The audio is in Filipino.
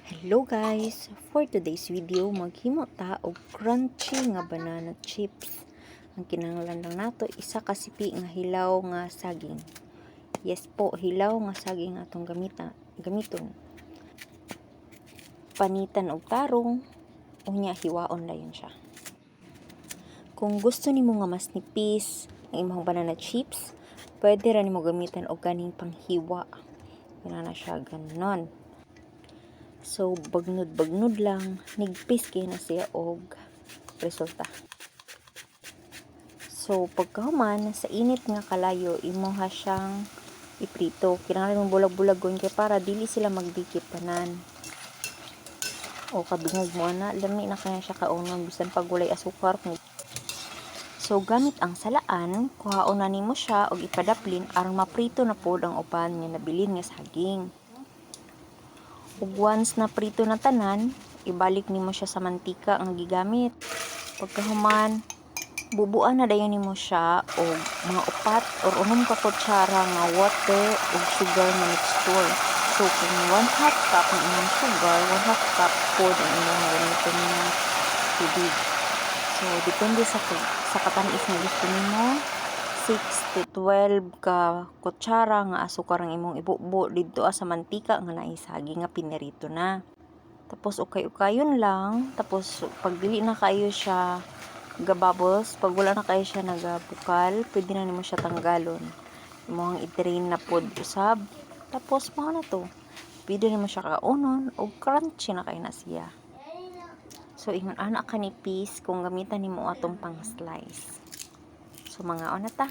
Hello guys! For today's video, maghimo ta og crunchy nga banana chips. Ang kinahanglan lang nato isa ka sipi nga hilaw nga saging. Yes po, hilaw nga saging atong gamiton. Panitan og tarong, unya hiwaon layon siya. Kung gusto nimo nga mas nipis ang imong banana chips, pwede ra nimo gamitan og ganing panghiwa. Ina na siya ganon. So, bagnod-bagnod lang, nigpis kaya na siya og resulta. So, pagkahuman, sa init nga kalayo, imuha siyang iprito. Kinahanglan mong bulag-bulagon kay para dili sila magdikit tanan. O kadungog mo na, lami na kaya siya kaunon, bisan pag walay asukar. So, gamit ang salaan, kuhaon na nimo siya og ipadaplin aron maprito na pod ang uban nga nabilin nga saging. Ug once na prito na tanan, ibalik nimo siya sa mantika ang gigamit. Pagkahuman, bubuan na dayon nimo siya og mga 4 or 6 ka kutsara nga water ug sugar nga mixture. So kung 1/2 cup ang imong sugar, 1/2 cup pod ang imong gamiton nga tubig. So depende sa katanis nga gusto nimo. 6 to 12 ka kutsara nga asukar ang imong ibubo didto sa mantika nga naisagi nga pinirito na. Tapos ukay-ukayon lang, tapos pag dili na kayo siya gabubbles, pag wala na kayo siya nagabukal, pwede na nimo siya tanggalon. Imong i-drain na pod usab. Tapos mao na to. Pwede nimo siya kaunon og crunchy na kay na siya. So ingon ana ka nipis kung gamitan nimo atong pang slice. So mga ona ta.